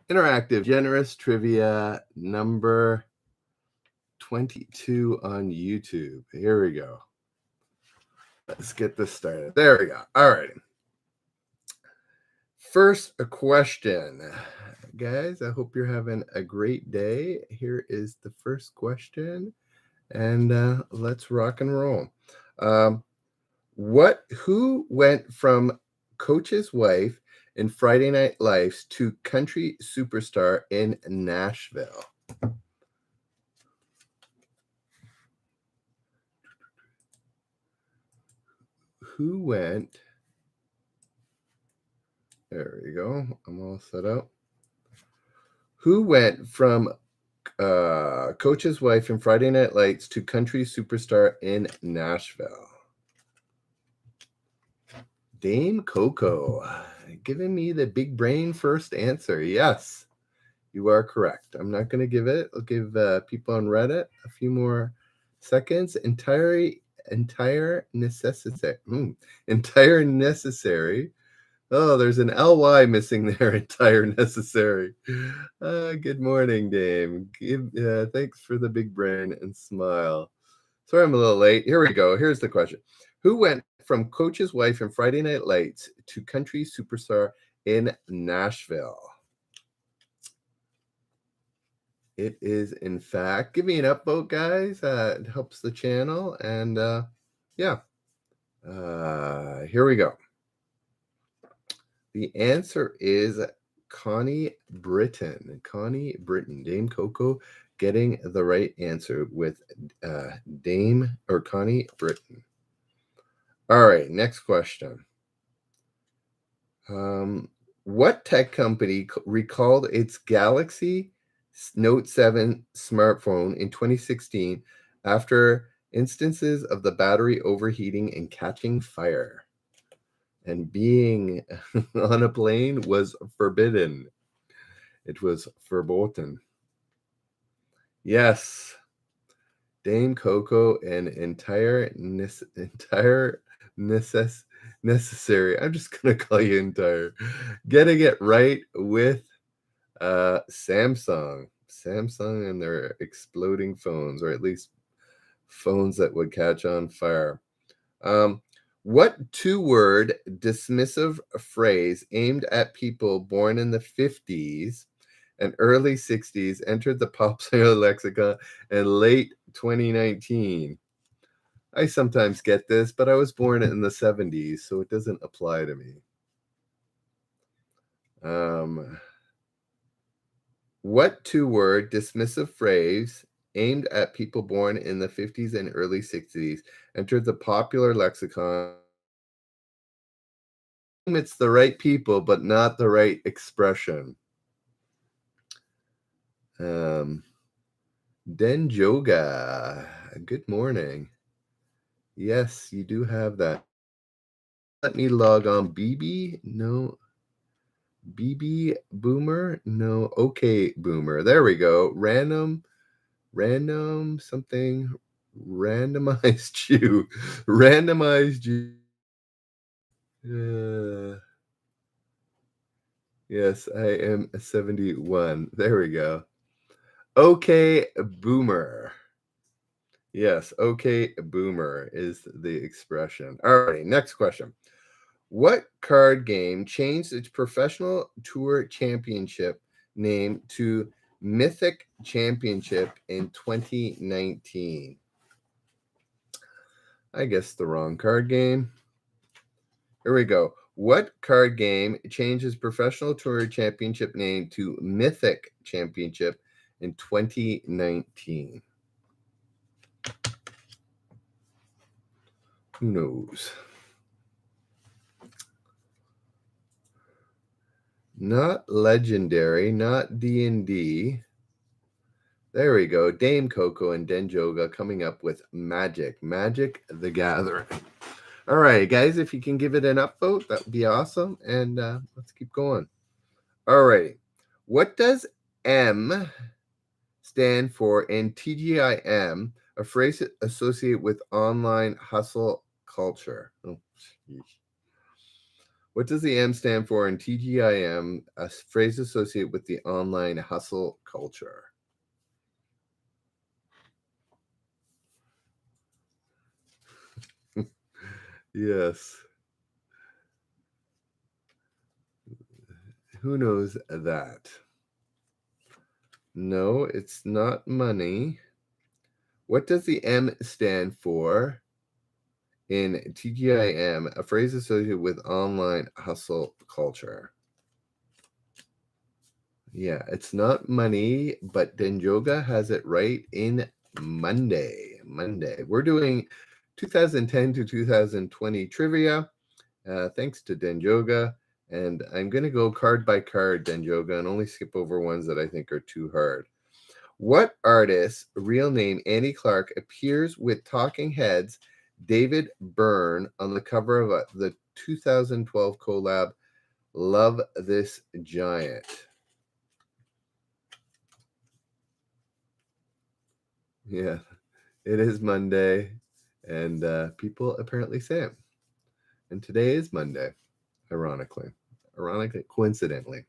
Interactive Generous Trivia number 22 on YouTube. Here we go. Let's get this started. There we go. All right. First question. Guys, I hope you're having a great day. Here is the first question, and let's rock and roll. Who went from Coach's Wife in Friday Night Lights to country superstar in Nashville? Who went? There we go. I'm all set up. Who went from Coach's Wife in Friday Night Lights to country superstar in Nashville? Dame Coco, giving me the big brain first answer. Yes, you are correct. I'm not going to give it. I'll give people on Reddit a few more seconds. Entire necessary. Entire necessary. Oh, there's an ly missing there. Entire necessary. Good morning, Dame. Thanks for the big brain and smile. Sorry, I'm a little late. Here we go. Here's the question. Who went from Coach's Wife in Friday Night Lights to country superstar in Nashville? It is, in fact, give me an upvote, guys. It helps the channel. And yeah, here we go. The answer is Connie Britton. Connie Britton. Dame Coco getting the right answer with Connie Britton. All right, next question. What tech company recalled its Galaxy Note 7 smartphone in 2016 after instances of the battery overheating and catching fire? And being on a plane was forbidden. It was verboten. Yes. Dame Coco and entire necessary. I'm just going to call you entire. Getting it right with Samsung. Samsung and their exploding phones, or at least phones that would catch on fire. What two-word dismissive phrase aimed at people born in the 50s and early 60s entered the popular lexicon in late 2019? I sometimes get this, but I was born in the 70s, so it doesn't apply to me. What two-word dismissive phrase aimed at people born in the 50s and early 60s entered the popular lexicon? It's the right people, but not the right expression. Denjoga, good morning. Yes, you do have that. Let me log on. BB? No. BB Boomer? No. Okay, Boomer. There we go. Random something. Randomized you. Randomized you. Yes, I am 71. There we go. Okay, Boomer. Yes, okay, Boomer is the expression. All right, next question. What card game changed its professional tour championship name to Mythic Championship in 2019? I guess the wrong card game. Here we go. What card game changed its professional tour championship name to Mythic Championship in 2019? Who knows? Not Legendary, not D&D. There we go. Dame Coco and Denjoga coming up with Magic the Gathering. All right, guys, if you can give it an upvote, that would be awesome. And let's keep going. All right. What does M stand for in TGIM, a phrase associated with online hustle culture? Oh, geez. What does the M stand for in TGIM, a phrase associated with the online hustle culture? Yes. Who knows that? No, it's not money. What does the M stand for in TGIM, a phrase associated with online hustle culture? Yeah, it's not money, but Denjoga has it right in Monday. Monday. We're doing 2010 to 2020 trivia. Thanks to Denjoga. And I'm going to go card by card, Denjoga, and only skip over ones that I think are too hard. What artist's real name, Annie Clark, appears with Talking Heads' David Byrne on the cover of the 2012 collab Love This Giant? Yeah, it is Monday, and people apparently say it. And today is Monday, ironically, coincidentally.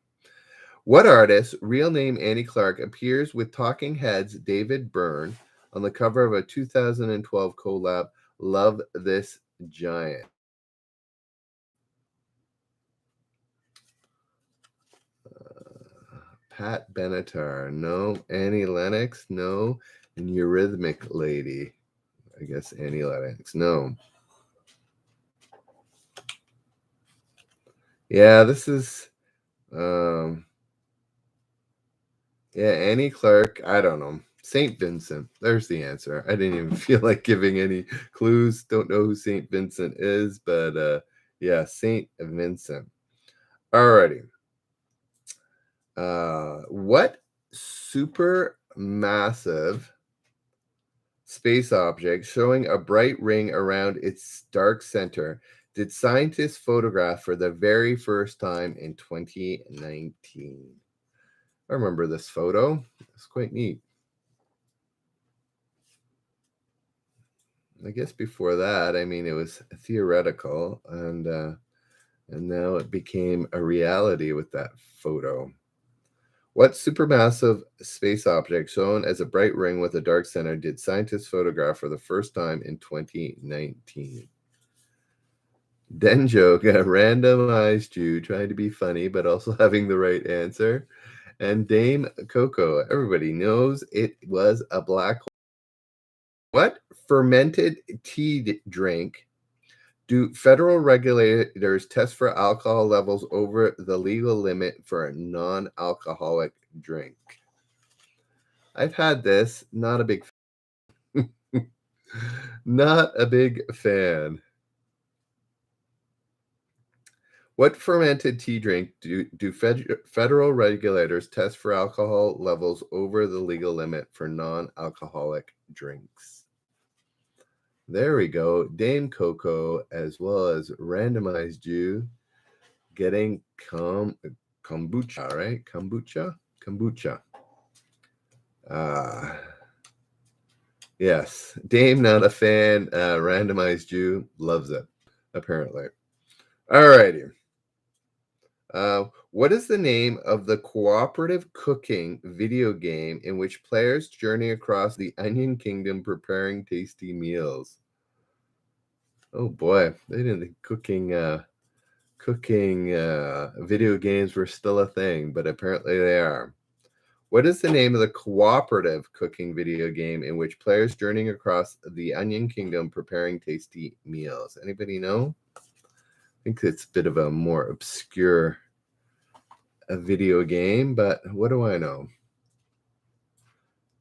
What artist, real name Annie Clark, appears with Talking Heads' David Byrne on the cover of a 2012 collab, Love This Giant? Pat Benatar, no. Annie Lennox, no. And Eurythmic Lady, I guess Annie Lennox, no. Yeah, this is, yeah, Annie Clark, I don't know. St. Vincent, there's the answer. I didn't even feel like giving any clues. Don't know who St. Vincent is, but yeah, St. Vincent. Alrighty. What super massive space object showing a bright ring around its dark center did scientists photograph for the very first time in 2019? I remember this photo. It's quite neat. I guess before that, I mean, it was theoretical, and now it became a reality with that photo. What supermassive space object shown as a bright ring with a dark center did scientists photograph for the first time in 2019? Denjoga randomized you, trying to be funny, but also having the right answer. And Dame Coco, everybody knows it was a black hole. What fermented tea drink do federal regulators test for alcohol levels over the legal limit for a non-alcoholic drink? I've had this, not a big not a big fan. What fermented tea drink do federal regulators test for alcohol levels over the legal limit for non-alcoholic drinks? There we go. Dame Coco, as well as randomized you, getting kombucha, right? Kombucha. Yes. Dame, not a fan. Randomized you, loves it, apparently. All righty. What is the name of the cooperative cooking video game in which players journey across the Onion Kingdom preparing tasty meals? Oh boy, they didn't think cooking video games were still a thing, but apparently they are. What is the name of the cooperative cooking video game in which players journeying across the Onion Kingdom preparing tasty meals? Anybody know? I think it's a bit of a more obscure video game, but what do I know?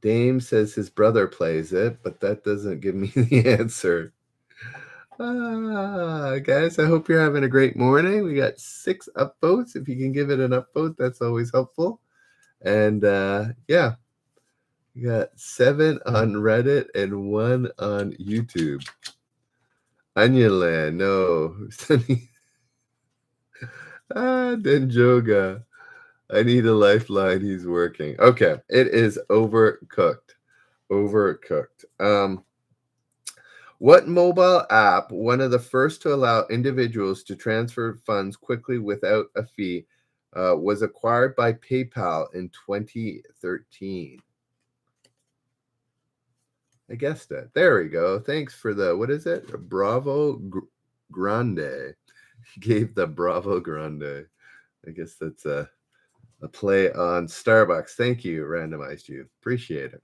Dame says his brother plays it, but that doesn't give me the answer. Guys, I hope you're having a great morning. We got 6 upvotes. If you can give it an upvote, that's always helpful. And yeah, we got 7 on Reddit and 1 on YouTube. Onionland, no. Denjoga. I need a lifeline. He's working. Okay, it is overcooked. Overcooked. What mobile app, one of the first to allow individuals to transfer funds quickly without a fee, was acquired by PayPal in 2013? I guessed it. There we go. Thanks for the, what is it? Grande. He gave the Bravo Grande. I guess that's a play on Starbucks. Thank you, Randomized You. Appreciate it.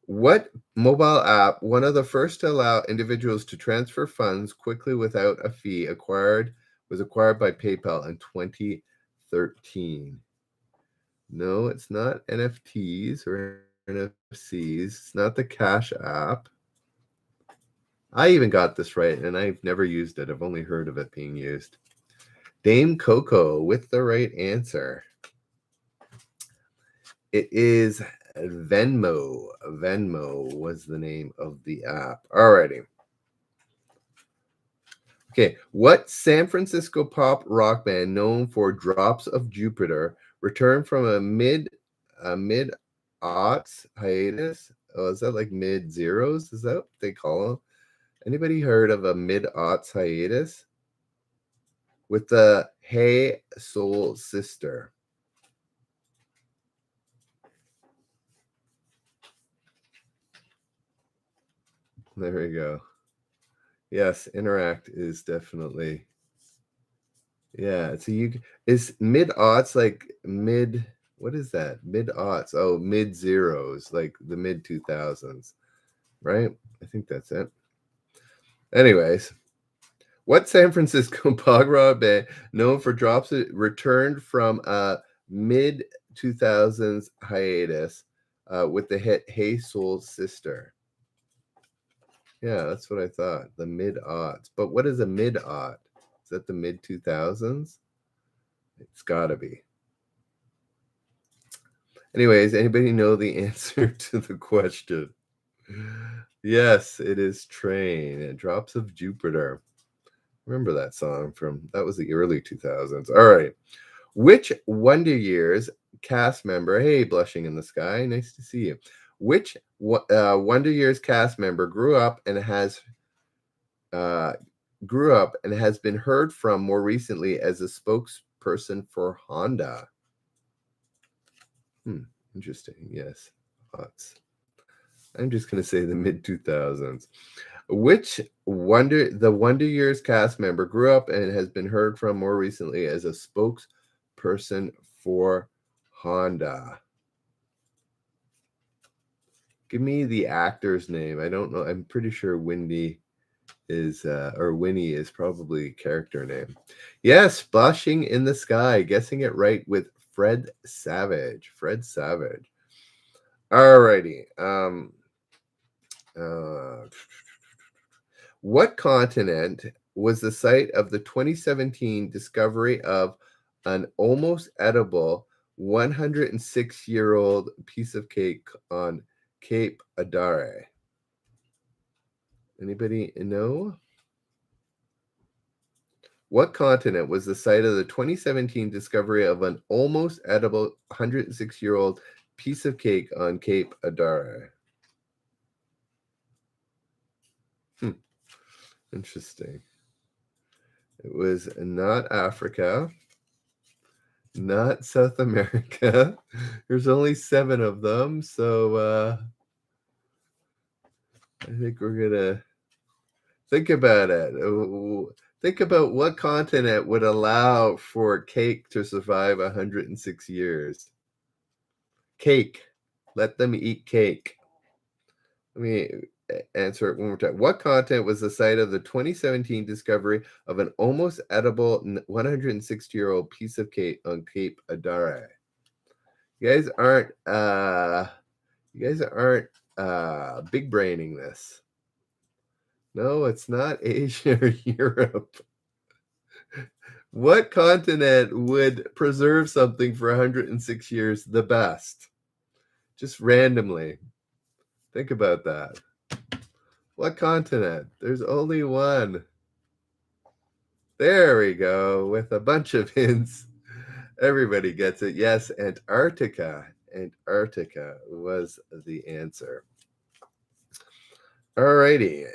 What mobile app, one of the first to allow individuals to transfer funds quickly without a fee, was acquired by PayPal in 2013? No, it's not NFTs or NFCs. It's not the Cash App. I even got this right, and I've never used it. I've only heard of it being used. Dame Coco with the right answer. It is Venmo. Venmo was the name of the app. Alrighty. Okay. What San Francisco pop rock band known for Drops of Jupiter returned from a mid-aughts hiatus? Oh, is that like mid-zeros? Is that what they call them? Anybody heard of a mid-aughts hiatus? With the Hey Soul Sister. There we go. Yes, Interact is definitely, yeah. So is mid-aughts like what is that? Mid-aughts. Oh, mid-zeros, like the mid-2000s, right? I think that's it. Anyways, what San Francisco pop rock band known for Drops returned from a mid-2000s hiatus with the hit Hey Soul Sister? Yeah, that's what I thought. The mid-aughts. But what is a mid-aught? Is that the mid-2000s? It's got to be. Anyways, anybody know the answer to the question? Yes, it is Train. And Drops of Jupiter. Remember that song that was the early 2000s. All right. Which Wonder Years cast member, hey, Blushing in the Sky, nice to see you. Which Wonder Years cast member grew up and has been heard from more recently as a spokesperson for Honda? Interesting. Yes. Thoughts. I'm just going to say the mid-2000s. Which the Wonder Years cast member grew up and has been heard from more recently as a spokesperson for Honda? Give me the actor's name. I don't know. I'm pretty sure Winnie is probably character name. Yes, Splashing in the Sky. Guessing it right with Fred Savage. Fred Savage. Alrighty. What continent was the site of the 2017 discovery of an almost edible 106-year-old piece of cake on Cape Adare? Anybody know? What continent was the site of the 2017 discovery of an almost edible 106-year-old piece of cake on Cape Adara? Interesting. It was not Africa, not South America. There's only 7 of them, so I think we're gonna think about it. Think about what continent would allow for cake to survive 106 years. Cake. Let them eat cake. Let me answer it one more time. What continent was the site of the 2017 discovery of an almost edible 160-year-old piece of cake on Cape Adare? You guys aren't big braining this. No, it's not Asia or Europe. What continent would preserve something for 106 years the best? Just randomly. Think about that. What continent? There's only one. There we go. With a bunch of hints. Everybody gets it. Yes, Antarctica. Antarctica was the answer. Alrighty.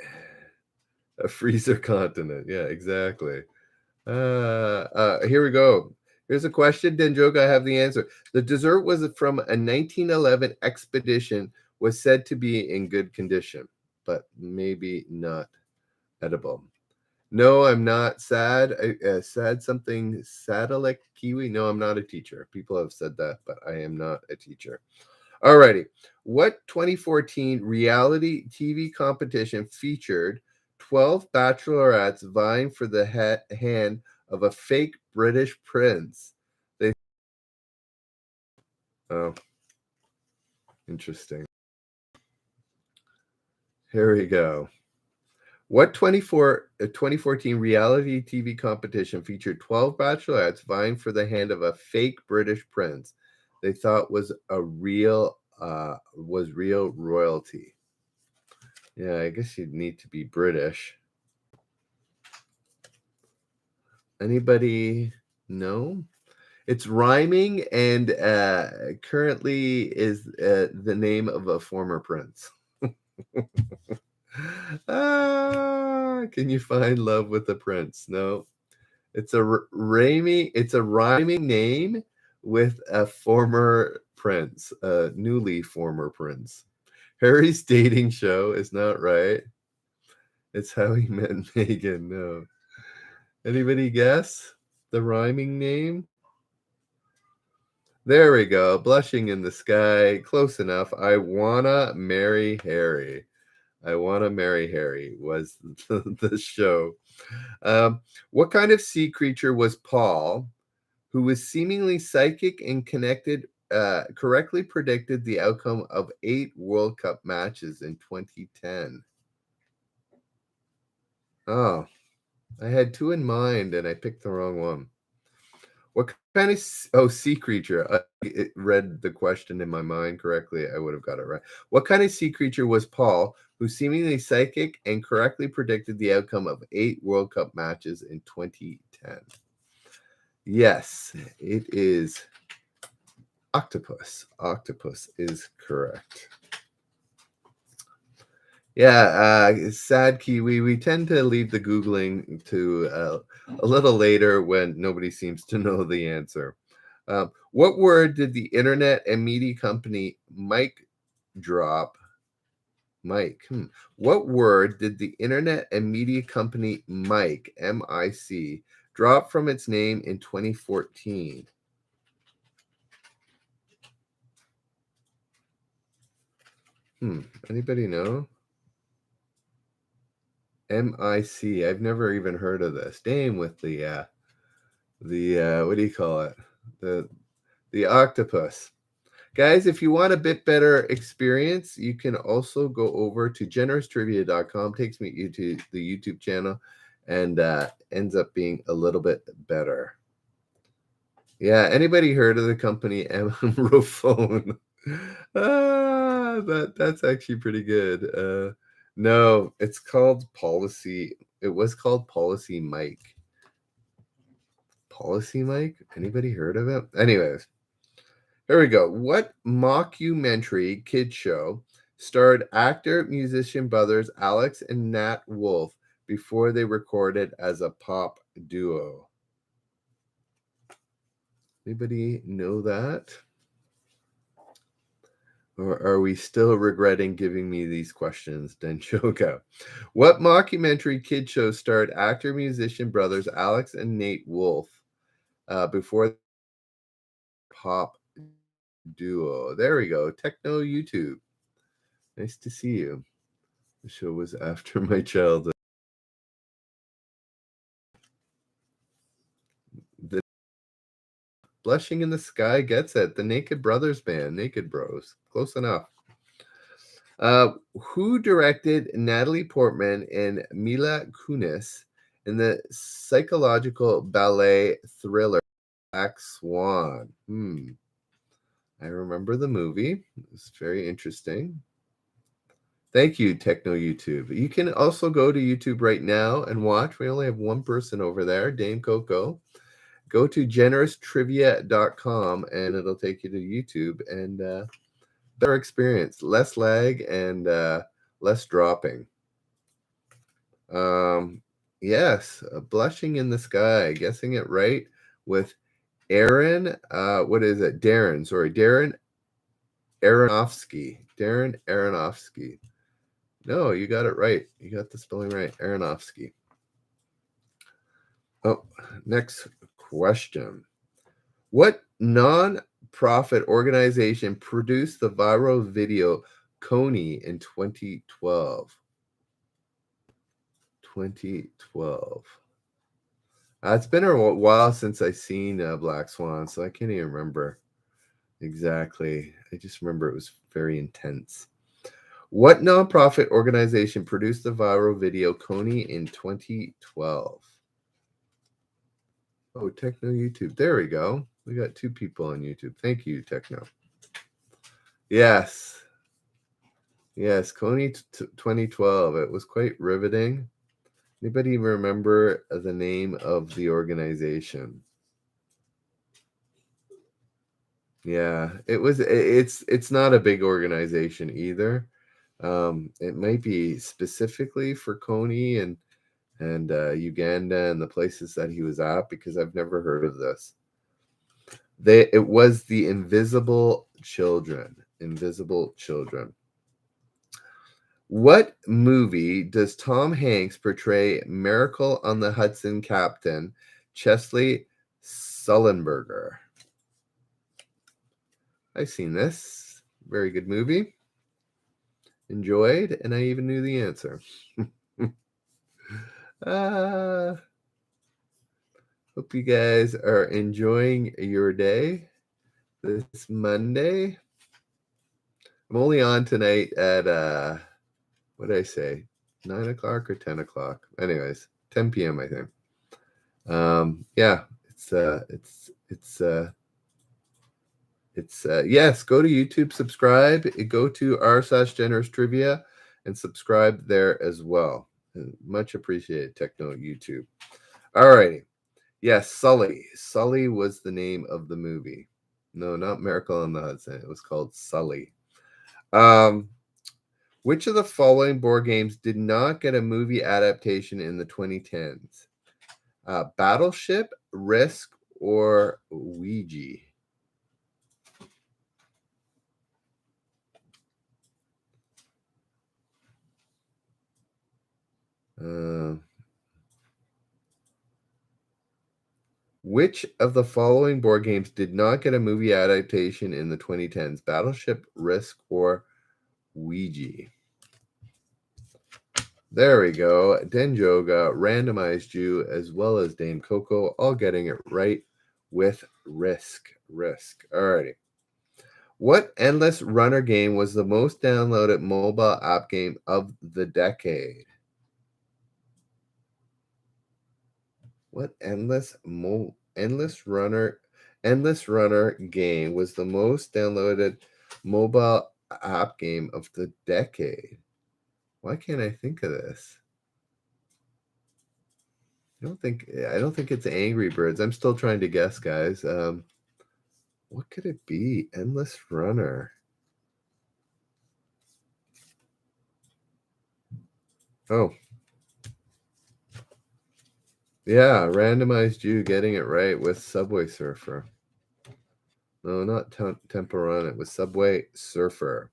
A freezer continent. Yeah, exactly. Here we go. Here's a question, Denjoka. I have the answer. The dessert was from a 1911 expedition, was said to be in good condition, but maybe not edible. No, I'm not sad. Sad something Sadalek Kiwi. No, I'm not a teacher. People have said that, but I am not a teacher. Alrighty. What 2014 reality TV competition featured 12 bachelorettes vying for the hand of a fake British prince? They Oh, interesting. Here we go. What 2014 reality TV competition featured 12 bachelorettes vying for the hand of a fake British prince they thought was real royalty? Yeah, I guess you'd need to be British. Anybody know? It's rhyming and currently is the name of a former prince. Can you find love with the prince? No. It's it's a rhyming name with a former prince, a newly former prince. Harry's dating show is not right. It's how he met Megan. No. Anybody guess the rhyming name? There we go. Blushing in the sky. Close enough. I wanna marry Harry. I wanna marry Harry was the show. What kind of sea creature was Paul, who was seemingly psychic and connected, correctly predicted the outcome of 8 World Cup matches in 2010? Oh, I had 2 in mind and I picked the wrong one. What kind of sea creature? It read the question in my mind correctly. I would have got it right. What kind of sea creature was Paul, who seemingly psychic and correctly predicted the outcome of 8 World Cup matches in 2010? Yes, it is octopus. Octopus is correct. Yeah, sad Kiwi. We tend to leave the Googling to a little later when nobody seems to know the answer. What word did the internet and media company Mike drop? Mike. What word did the internet and media company Mike, M-I-C, drop from its name in 2014? Anybody know? MIC. I've never even heard of this. Dame with the what do you call it? The octopus. Guys, if you want a bit better experience, you can also go over to generoustrivia.com. Takes me you to the YouTube channel and ends up being a little bit better. Yeah, anybody heard of the company Amrophone? That's actually pretty good. No, it's called Policy. It was called Policy Mike. Policy Mike? Anybody heard of it? Anyways, here we go. What mockumentary kid show starred actor musician brothers Alex and Nat Wolff before they recorded as a pop duo? Anybody know that? Or are we still regretting giving me these questions, Denchoka? What mockumentary kid show starred actor musician brothers Alex and Nate Wolff before pop duo? There we go. Techno YouTube. Nice to see you. The show was after my childhood. The Blushing in the Sky gets it. The Naked Brothers Band. Naked Bros. Close enough. Who directed Natalie Portman and Mila Kunis in the psychological ballet thriller Black Swan? I remember the movie. It's very interesting. Thank you, Techno YouTube. You can also go to YouTube right now and watch. We only have one person over there, Dame Coco. Go to generoustrivia.com and it'll take you to YouTube and better experience, less lag and less dropping. Yes, Blushing in the Sky. Guessing it right with Aaron. What is it? Darren. Sorry, Darren Aronofsky. Darren Aronofsky. No, you got it right. You got the spelling right. Aronofsky. Oh, next question. What non-profit organization produced the viral video Coney in 2012? 2012. It's been a while since I seen Black Swan, so I can't even remember exactly. I just remember it was very intense. What nonprofit organization produced the viral video Coney in 2012? Oh, Techno YouTube. There we go. We got 2 people on YouTube. Thank you, Techno. Yes. Yes, Coney 2012. It was quite riveting. Anybody remember the name of the organization? Yeah, it's not a big organization either. It might be specifically for Coney and Uganda and the places that he was at, because I've never heard of this. It was the Invisible Children. Invisible Children. What movie does Tom Hanks portray Miracle on the Hudson captain Chesley Sullenberger? I've seen this. Very good movie. Enjoyed, and I even knew the answer. Hope you guys are enjoying your day this Monday. I'm only on tonight at what did I say? 9 o'clock or 10 o'clock? Anyways, 10 p.m. I think. Yeah, yes, go to YouTube, subscribe, go to r/generous trivia and subscribe there as well. Much appreciated, Techno YouTube. All righty. Yes, Sully. Sully was the name of the movie. No, not Miracle on the Hudson. It was called Sully. Which of the following board games did not get a movie adaptation in the 2010s? Battleship, Risk, or Ouija? Which of the following board games did not get a movie adaptation in the 2010s? Battleship, Risk, or Ouija? There we go. Denjoga randomized you as well as Dame Coco, all getting it right with Risk. Risk. Alrighty. What endless runner game was the most downloaded mobile app game of the decade? What endless runner game was the most downloaded mobile app game of the decade? Why can't I think of this? I don't think it's Angry Birds. I'm still trying to guess, guys. What could it be? Endless Runner. Oh. Yeah, randomized you getting it right with Subway Surfer. No, not Temple Run. It was Subway Surfer.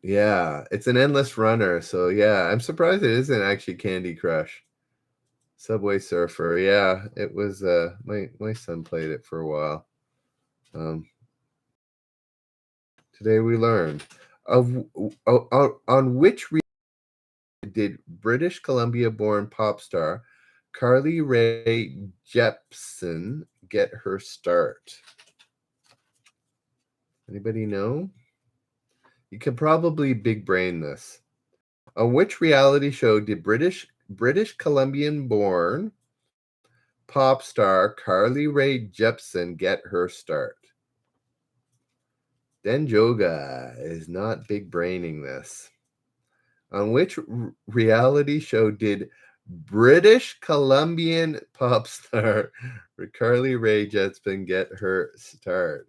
Yeah, it's an endless runner. So yeah, I'm surprised it isn't actually Candy Crush. Subway Surfer. Yeah, it was. My son played it for a while. Today we learned on which did British Columbia-born pop star Carly Rae Jepsen get her start? Anybody know? You can probably big brain this. On which reality show did British Columbian-born pop star Carly Rae Jepsen get her start? Denjoga is not big braining this. On which reality show did British Columbian pop star Carly Rae Jepsen get her start?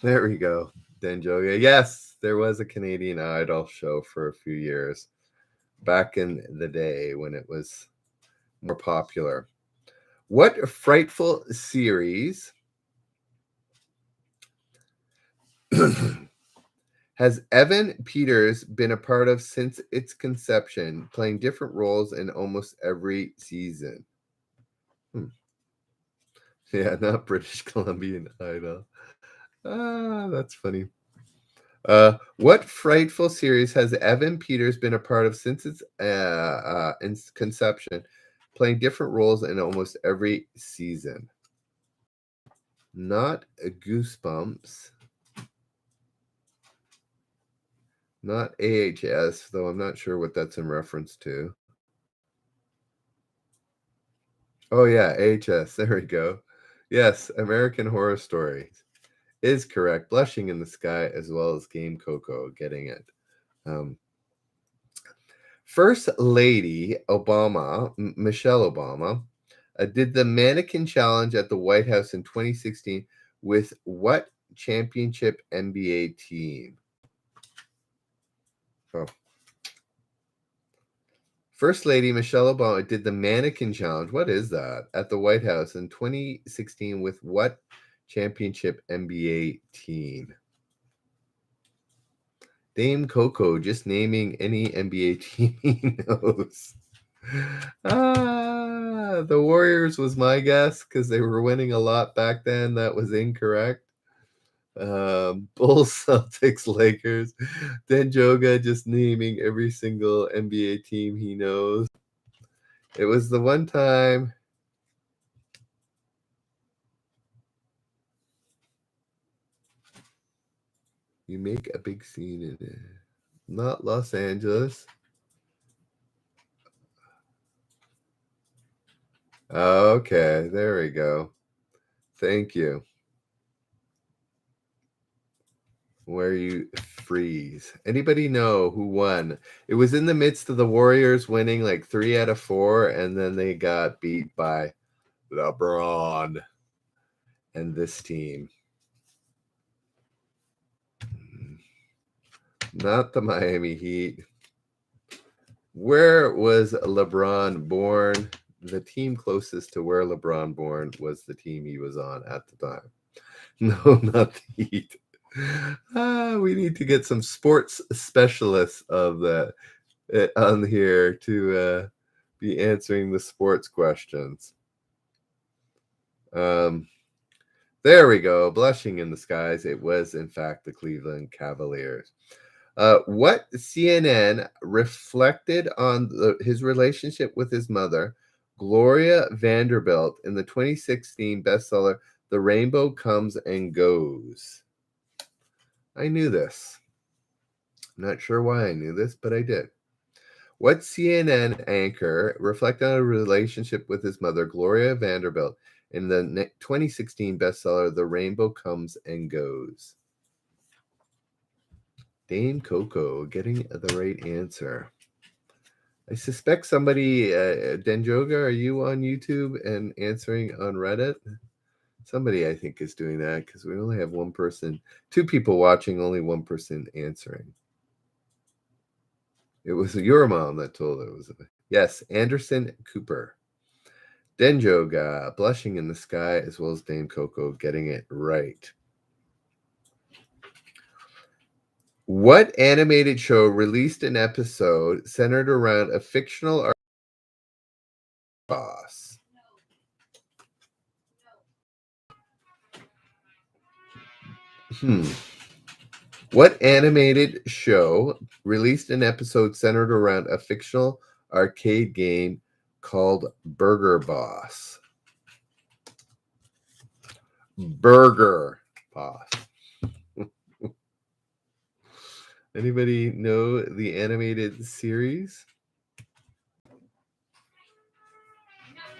There we go. Denjoga. Yes, there was a Canadian Idol show for a few years back in the day when it was more popular. What frightful series has Evan Peters been a part of since its conception, playing different roles in almost every season? Yeah, not British Columbian Idol. Ah, that's funny. What frightful series has Evan Peters been a part of since its conception, playing different roles in almost every season? Not Goosebumps. Not AHS, though I'm not sure what that's in reference to. Oh, yeah, AHS. There we go. Yes, American Horror Story is correct. Blushing in the Sky, as well as Game Coco, getting it. First Lady Obama, Michelle Obama, did the mannequin challenge at the White House in 2016 with what championship NBA team? Oh. First Lady Michelle Obama did the mannequin challenge. What is that? At the White House in 2016 with what championship NBA team? Dame Coco, just naming any NBA team he knows. The Warriors was my guess because they were winning a lot back then. That was incorrect. Bulls, Celtics, Lakers. Denjoga just naming every single NBA team he knows. It was the one time. You make a big scene in it. Not Los Angeles. Okay, there we go. Thank you. Where you freeze. Anybody know who won? It was in the midst of the Warriors winning like 3 out of 4, and then they got beat by LeBron and this team. Not the Miami Heat. Where was LeBron born? The team closest to where LeBron born was the team he was on at the time. No, not the Heat. We need to get some sports specialists of that on here to be answering the sports questions. There we go. Blushing in the skies. It was, in fact, the Cleveland Cavaliers. What CNN reflected on his relationship with his mother, Gloria Vanderbilt, in the 2016 bestseller, The Rainbow Comes and Goes? I knew this. I'm not sure why I knew this, but I did. What CNN anchor reflected on a relationship with his mother, Gloria Vanderbilt, in the 2016 bestseller, The Rainbow Comes and Goes? Dame Coco getting the right answer. I suspect somebody, Denjoga, are you on YouTube and answering on Reddit? Somebody, I think, is doing that because we only have one person, 2 people watching, only 1 person answering. It was your mom that told it was. Yes, Anderson Cooper. Denjoga, Blushing in the Sky, as well as Dame Coco getting it right. What animated show released an episode centered around a fictional boss? What animated show released an episode centered around a fictional arcade game called Burger Boss? Burger Boss. Anybody know the animated series?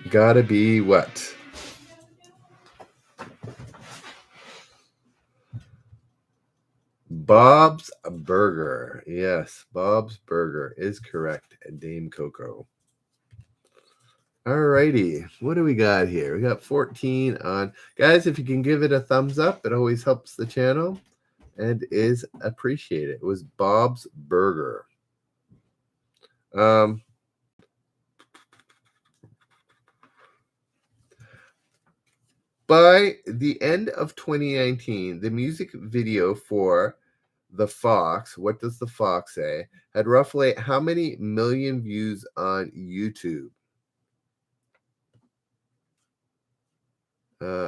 Gotta be what? Bob's Burger. Yes, Bob's Burger is correct. Dame Coco. All righty. What do we got here? We got 14 on. Guys, if you can give it a thumbs up, it always helps the channel. and is appreciated. It was Bob's Burger. Um, by the end of 2019, the music video for The Fox, What Does the Fox Say, had roughly how many million views on YouTube?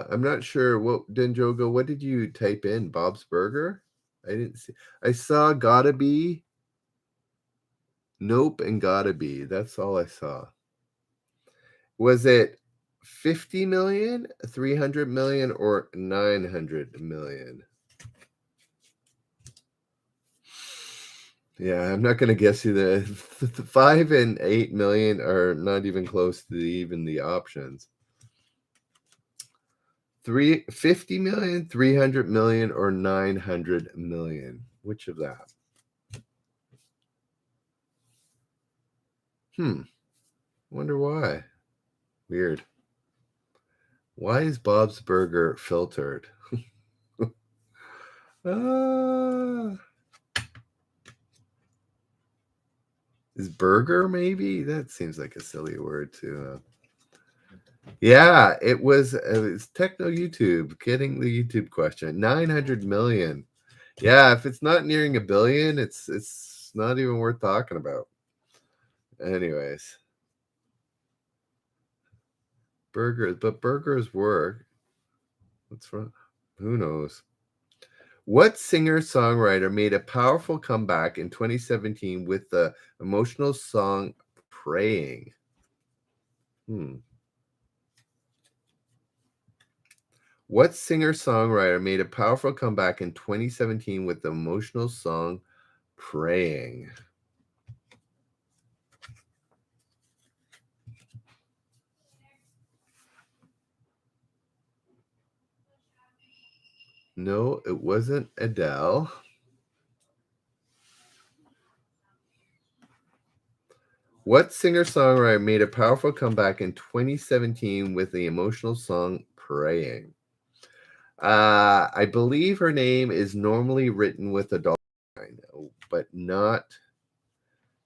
I'm not sure. What, Denjogo, what did you type in? Bob's Burger? I didn't see. I saw Gotta Be, Nope, and Gotta Be. That's all I saw. Was it 50 million, 300 million, or 900 million? Yeah, I'm not going to guess you the 5 and 8 million are not even close to even the options. 50 million, 300 million, or 900 million. Which of that? Wonder why. Weird. Why is Bob's Burger filtered? Is burger maybe? That seems like a silly word to. Yeah, it was Techno YouTube getting the YouTube question. 900 million. Yeah, if it's not nearing a billion, it's not even worth talking about. Anyways, burgers, but burgers work. What's wrong? Who knows? What singer-songwriter made a powerful comeback in 2017 with the emotional song Praying? What singer-songwriter made a powerful comeback in 2017 with the emotional song Praying? No, it wasn't Adele. What singer-songwriter made a powerful comeback in 2017 with the emotional song Praying? I believe her name is normally written with a dollar sign, but not.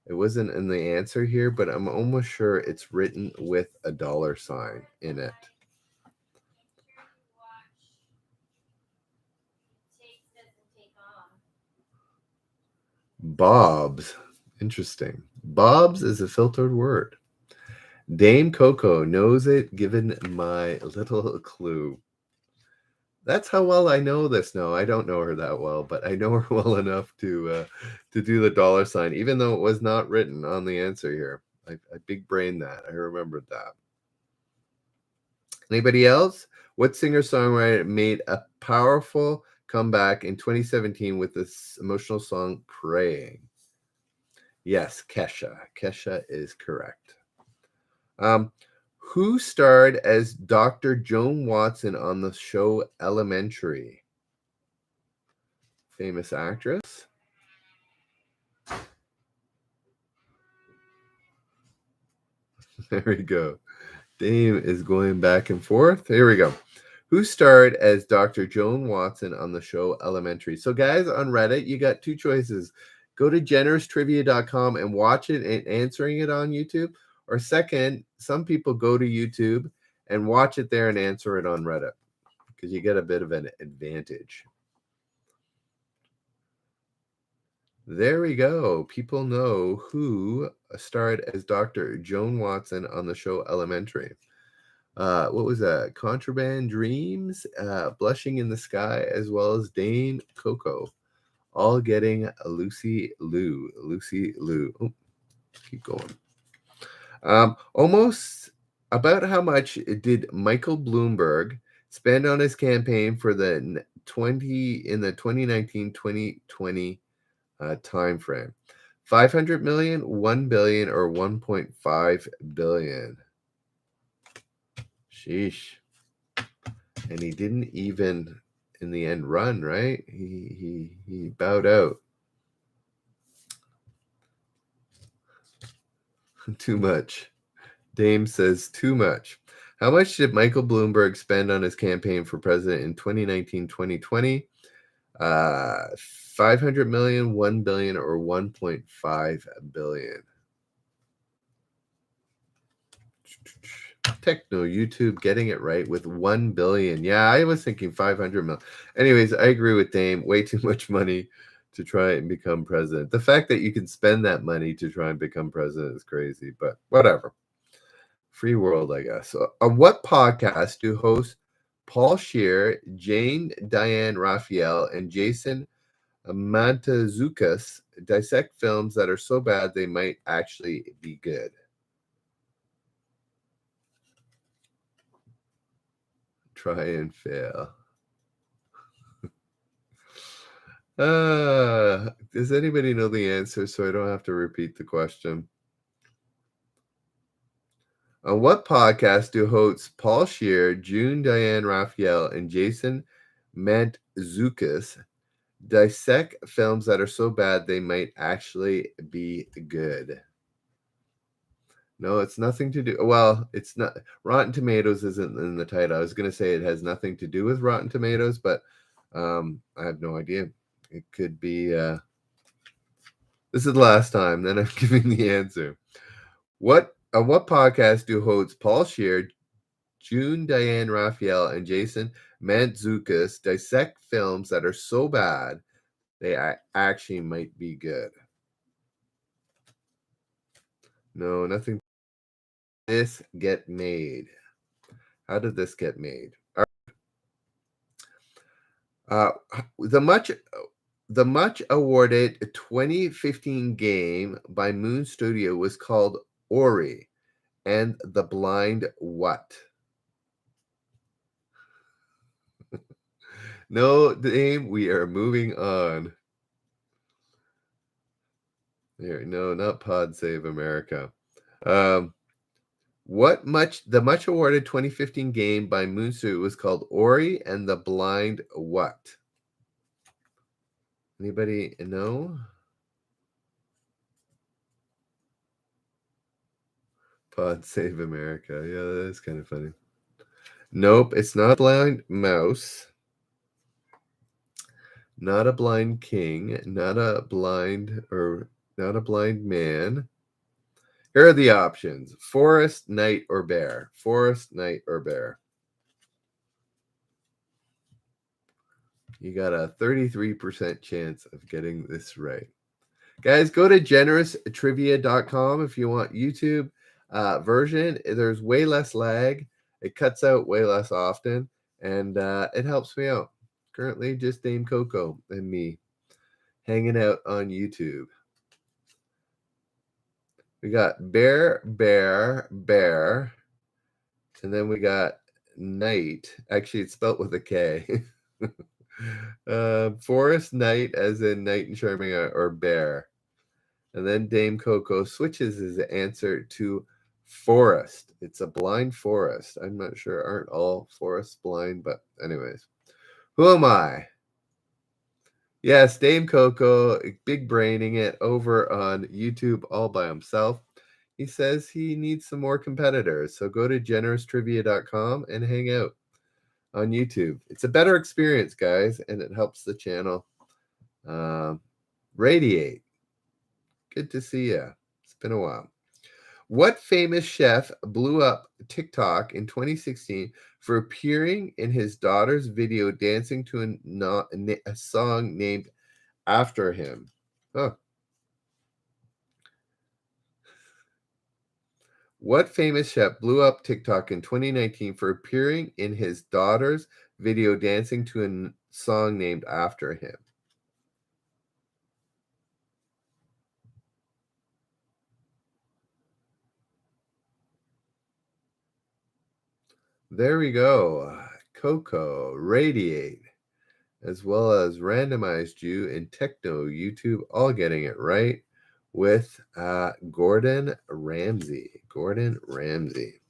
It wasn't in the answer here, but I'm almost sure it's written with a dollar sign in it. Bob's. Interesting. Bob's is a filtered word. Dame Coco knows it, given my little clue. That's how well I know this. No, I don't know her that well, but I know her well enough to do the dollar sign, even though it was not written on the answer here. I big brained that. I remembered that. Anybody else? What singer-songwriter made a powerful comeback in 2017 with this emotional song Praying? Yes, Kesha. Kesha is correct. Who starred as Dr. Joan Watson on the show Elementary? Famous actress. There we go. Dame is going back and forth. Here we go. Who starred as Dr. Joan Watson on the show Elementary? So, guys, on Reddit, you got two choices. Go to generoustrivia.com and watch it and answering it on YouTube. Or second, some people go to YouTube and watch it there and answer it on Reddit because you get a bit of an advantage. There we go. People know who starred as Dr. Joan Watson on the show Elementary. What was that? Contraband Dreams, Blushing in the Sky, as well as Dame Coco, all getting Lucy Liu. Lucy Liu. Oh, keep going. Almost about how much did Michael Bloomberg spend on his campaign for the 2019-2020 time frame? 500 million, 1 billion, or 1.5 billion? Sheesh. And he didn't even in the end run, right? He bowed out. Too much. Dame says too much. How much did Michael Bloomberg spend on his campaign for president in 2019-2020? 500 million, 1 billion, or 1.5 billion. Techno YouTube getting it right with 1 billion. Yeah, I was thinking 500 million. Anyways, I agree with Dame. Way too much money to try and become president. The fact that you can spend that money to try and become president is crazy, but whatever. Free world, I guess. On what podcast do hosts Paul Scheer, Jane Diane Raphael, and Jason Mantzoukas dissect films that are so bad they might actually be good? Try and fail. Does anybody know the answer so I don't have to repeat the question? On what podcast do hosts Paul Scheer, June Diane Raphael, and Jason Mantzoukas dissect films that are so bad they might actually be good? No, it's nothing to do. Well, it's not. Rotten Tomatoes isn't in the title. I was going to say it has nothing to do with Rotten Tomatoes, but I have no idea. It could be. This is the last time. Then I'm giving the answer. What podcast do hosts Paul Scheer, June Diane Raphael, and Jason Mantzoukas dissect films that are so bad they actually might be good? No, nothing. This get made. How did this get made? Uh, the much awarded 2015 game by Moon Studio was called Ori and the Blind what? No name. We are moving on. There, no, not Pod Save America. The much awarded 2015 game by Moon Studio was called Ori and the Blind what? Anybody know? Pod Save America. Yeah, that's kind of funny. Nope, it's not Blind Mouse. Not a blind king, not a blind man. Here are the options: forest, knight, or bear. Forest, knight, or bear. You got a 33% chance of getting this right. Guys, go to generoustrivia.com if you want YouTube version. There's way less lag. It cuts out way less often, and it helps me out. Currently, just Dame Coco and me hanging out on YouTube. We got bear, and then we got knight. Actually, it's spelled with a K. Forest, knight, as in knight in Charming, or bear. And then Dame Coco switches his answer to forest. It's a blind forest. I'm not sure. Aren't all forests blind? But anyways, who am I? Yes, Dame Coco, big braining it over on YouTube all by himself. He says he needs some more competitors. So go to generoustrivia.com and hang out on YouTube. It's a better experience, guys, and it helps the channel radiate. Good to see you. It's been a while. What famous chef blew up TikTok in 2016 for appearing in his daughter's video dancing to a song named after him? Huh. What famous chef blew up TikTok in 2019 for appearing in his daughter's video dancing to a song named after him? There we go. Coco, Radiate, as well as Randomized You and Techno YouTube, all getting it right with Gordon Ramsay. Gordon Ramsay.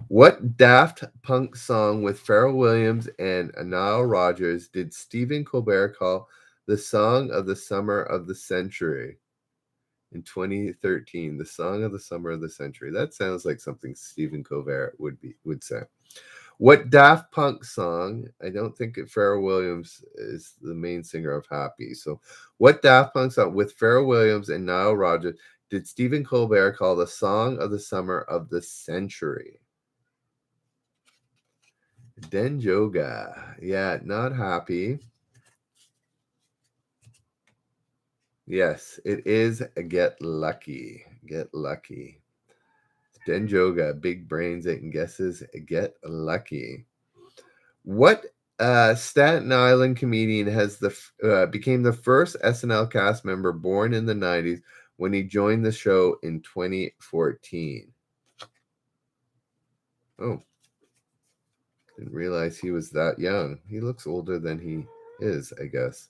What Daft Punk song with Pharrell Williams and Nile Rodgers did Stephen Colbert call the song of the summer of the century in 2013? The song of the summer of the century. That sounds like something Stephen Colbert would say. What Daft Punk song? I don't think Pharrell Williams is the main singer of Happy. So, what Daft Punk song with Pharrell Williams and Nile Rodgers did Stephen Colbert call the song of the summer of the century? Denjoga. Yeah, not Happy. Yes, it is Get Lucky. Get Lucky. Denjoga, big brains and guesses. Get Lucky. What Staten Island comedian became the first SNL cast member born in the 90s when he joined the show in 2014? Oh, didn't realize he was that young. He looks older than he is, I guess.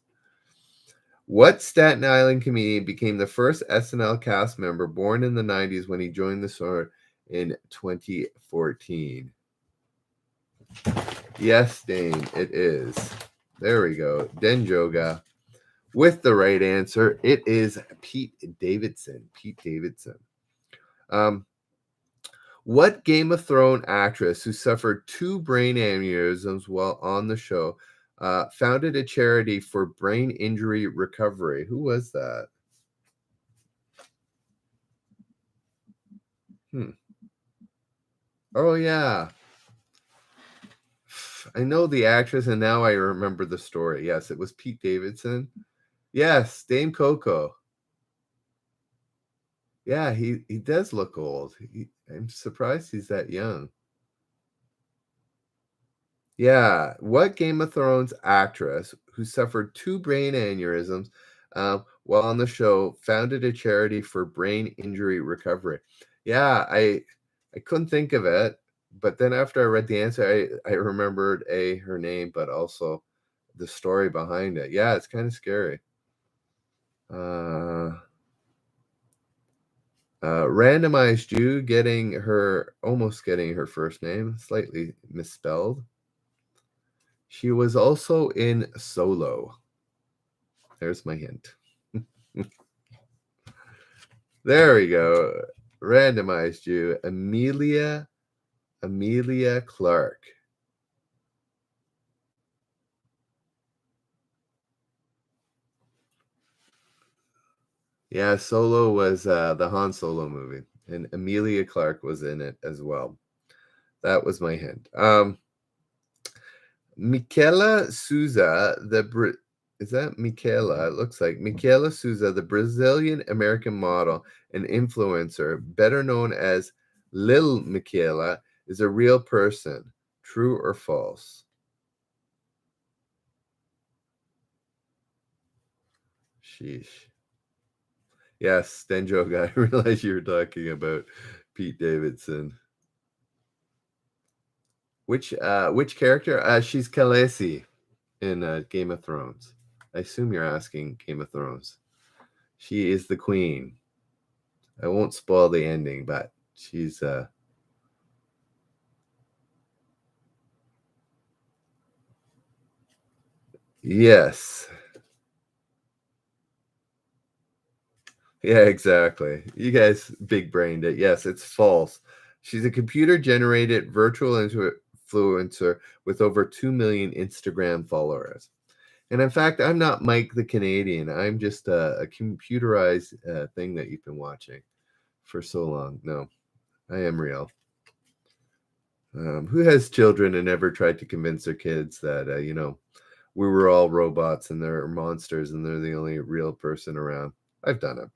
What Staten Island comedian became the first SNL cast member born in the 90s when he joined the show in 2014? Yes, Dane, it is. There we go. Denjoga with the right answer. It is Pete Davidson. Pete Davidson. What Game of Thrones actress who suffered 2 brain aneurysms while on the show founded a charity for brain injury recovery? Who was that? Oh, yeah. I know the actress, and now I remember the story. Yes, it was Pete Davidson. Yes, Dame Coco. Yeah, he does look old. I'm surprised he's that young. Yeah, what Game of Thrones actress who suffered 2 brain aneurysms while on the show founded a charity for brain injury recovery? Yeah, I couldn't think of it, but then after I read the answer, I remembered her name, but also the story behind it. Yeah, it's kind of scary. Randomized Jew almost getting her first name slightly misspelled. She was also in Solo. There's my hint. There we go. Randomized Jew, Amelia Clark. Yeah, Solo was the Han Solo movie, and Amelia Clark was in it as well. That was my hint. Michaela Souza, is that Michaela? It looks like Michaela Souza, the Brazilian American model and influencer, better known as Lil Michaela, is a real person. True or false? Sheesh. Yes, Denjoga. I realized you were talking about Pete Davidson. Which character? She's Khaleesi in Game of Thrones. I assume you're asking Game of Thrones. She is the queen. I won't spoil the ending, but she's yes. Yeah, exactly. You guys big brained it. Yes, it's false. She's a computer generated virtual influencer with over 2 million Instagram followers. And in fact, I'm not Mike the Canadian. I'm just a computerized thing that you've been watching for so long. No, I am real. Who has children and never tried to convince their kids that, we were all robots and they're monsters and they're the only real person around? I've done it.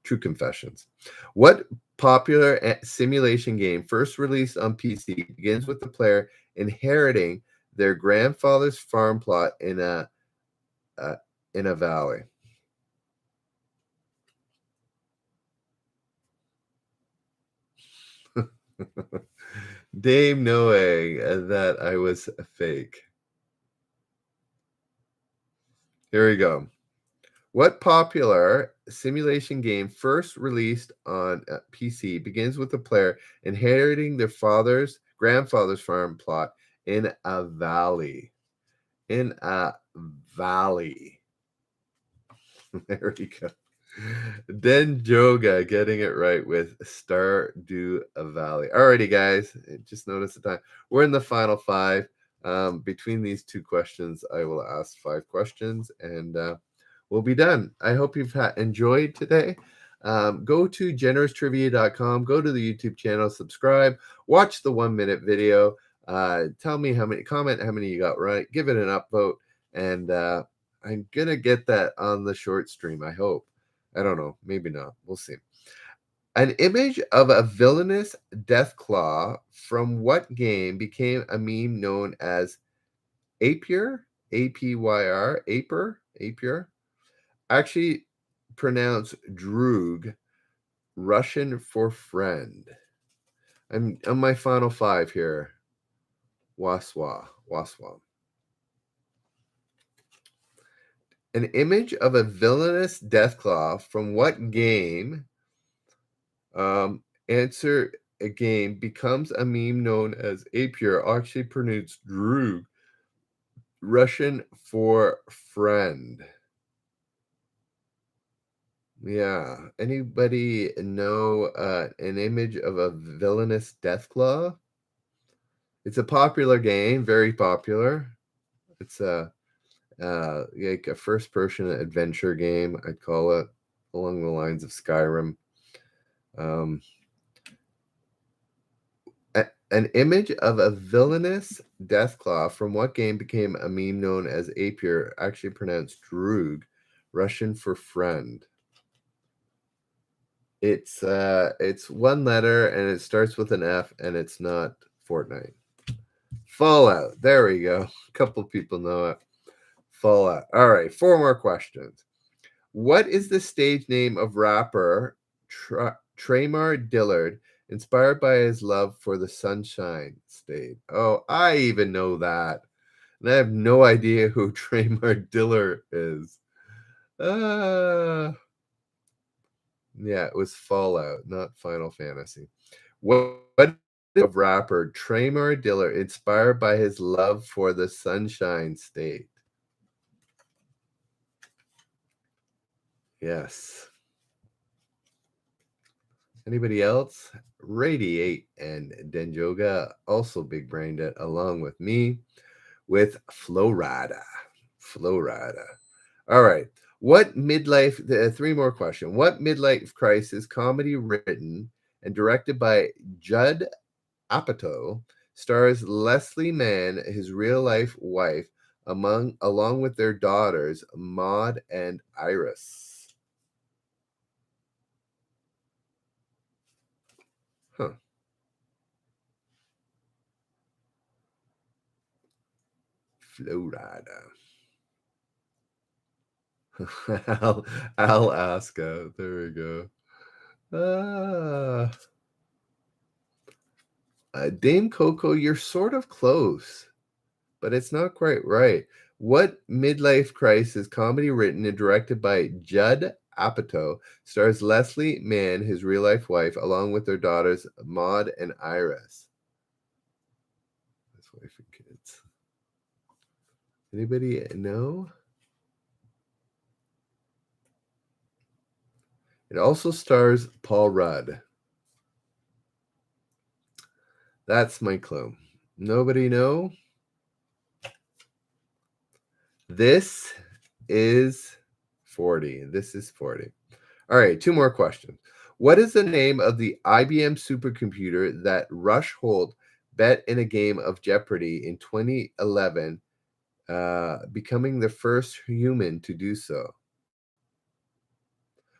True confessions. What popular simulation game first released on PC begins with the player inheriting their grandfather's farm plot in a valley? Dame knowing that I was a fake. Here we go. What popular simulation game first released on PC begins with the player inheriting their grandfather's farm plot in a valley? In a valley. There we go. Denjoga getting it right with Stardew Valley. Alrighty, guys. Just notice the time. We're in the final five. Between these two questions, I will ask 5 questions and we'll be done. I hope you've enjoyed today. Go to generoustrivia.com, go to the YouTube channel, subscribe, watch the 1-minute video. Tell me comment how many you got right, give it an upvote, and I'm gonna get that on the short stream, I hope. I don't know, maybe not. We'll see. An image of a villainous death claw from what game became a meme known as Apyr? A-P-Y-R? Apyr? Actually pronounced Droog, Russian for friend. I'm on my final 5 here. Waswa. An image of a villainous deathclaw from what game? Answer a game becomes a meme known as Apyr, actually pronounced Droog, Russian for friend. Yeah. Anybody know an image of a villainous deathclaw? It's a popular game, very popular. It's like a first-person adventure game, I'd call it, along the lines of Skyrim. An image of a villainous deathclaw from what game became a meme known as Apyr, actually pronounced Droog, Russian for friend. It's 1 letter and it starts with an F and it's not Fortnite. Fallout. There we go. A couple people know it. Fallout. All right, 4 more questions. What is the stage name of rapper Tramar Dillard, inspired by his love for the Sunshine State? Oh, I even know that. And I have no idea who Tramar Dillard is. Yeah, it was Fallout, not Final Fantasy. What of rapper Tramar Dillard, inspired by his love for the Sunshine State? Yes. Anybody else? Radiate and Denjoga, also big brained it, along with me, with Florida. All right. What midlife, 3 more questions. What midlife crisis comedy written and directed by Judd Apatow stars Leslie Mann, his real life wife, along with their daughters, Maud and Iris? Huh. Florida. Alaska. There we go. Dame Coco, you're sort of close, but it's not quite right. What midlife crisis comedy written and directed by Judd Apatow stars Leslie Mann, his real life wife, along with their daughters Maud and Iris? His wife and kids. Anybody know? It also stars Paul Rudd. That's my clue. Nobody know? This is 40. This is 40. All right, 2 more questions. What is the name of the IBM supercomputer that Rush Holt bet in a game of Jeopardy in 2011, becoming the first human to do so?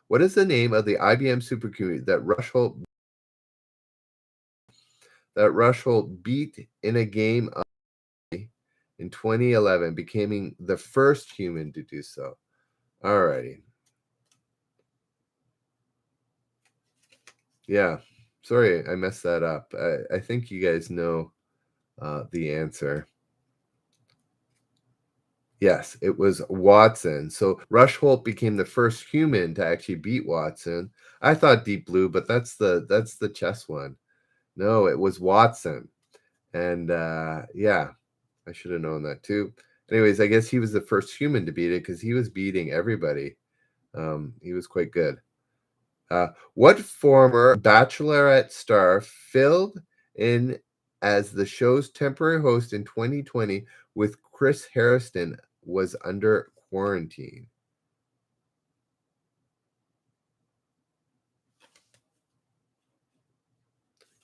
What is the name of the IBM supercomputer that Rush Holt beat in a game of in 2011, becoming the first human to do so? All righty. Yeah. Sorry, I messed that up. I think you guys know the answer. Yes, it was Watson. So Rush Holt became the first human to actually beat Watson. I thought Deep Blue, but that's the chess one. No, it was Watson. And yeah, I should have known that too. Anyways, I guess he was the first human to beat it because he was beating everybody He was quite good. What former Bachelorette star filled in as the show's temporary host in 2020 with Chris Harrison was under quarantine?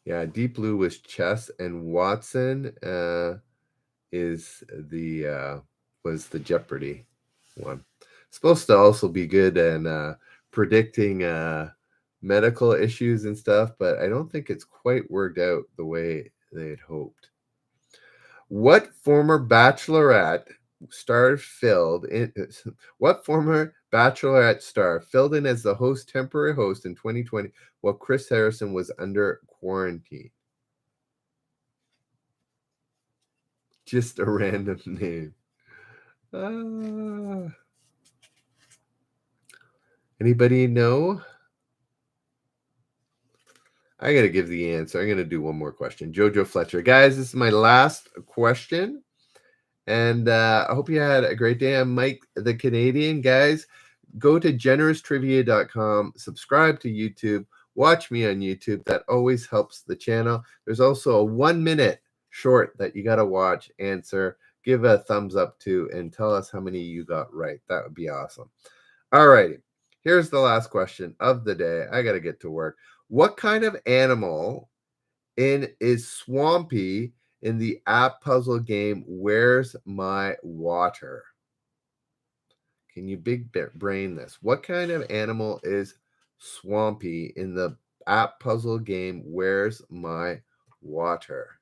Yeah, Deep Blue was Chess, and Watson is the was the Jeopardy one. Supposed to also be good in predicting medical issues and stuff, but I don't think it's quite worked out the way they had hoped. What former Bachelorette star filled in? What former Bachelorette star filled in as the host, temporary host in 2020, while Chris Harrison was under quarantine? Just a random name. Uh, Anybody know? I got to give the answer. I'm going to do one more question. Jojo Fletcher. Guys, this is my last question. And I hope you had a great day. I'm Mike the Canadian. Guys, go to generoustrivia.com, subscribe to YouTube, watch me on YouTube. That always helps the channel. There's also a 1-minute short that you got to watch, answer, give a thumbs up to, and tell us how many you got right. That would be awesome. All righty. Here's the last question of the day. I got to get to work. What kind of animal is Swampy in the app puzzle game Where's My Water? Can you big brain this? What kind of animal is Swampy in the app puzzle game Where's My Water?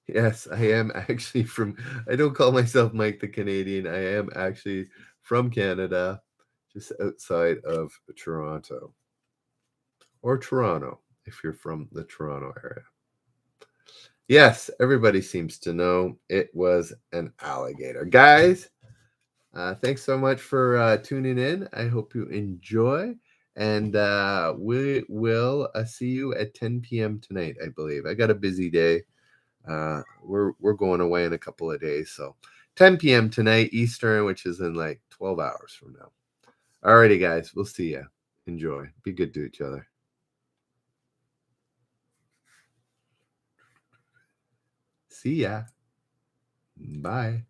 Yes, I am actually from, I don't call myself Mike the Canadian. I am actually from Canada, just outside of Toronto. Or Toronto, if you're from the Toronto area. Yes, everybody seems to know it was an alligator. Guys, thanks so much for tuning in. I hope you enjoy. And we will see you at 10 p.m. tonight, I believe. I got a busy day. We're going away in a couple of days. So 10 p.m. tonight, Eastern, which is in like 12 hours from now. Alrighty, guys. We'll see you. Enjoy. Be good to each other. See ya. Bye.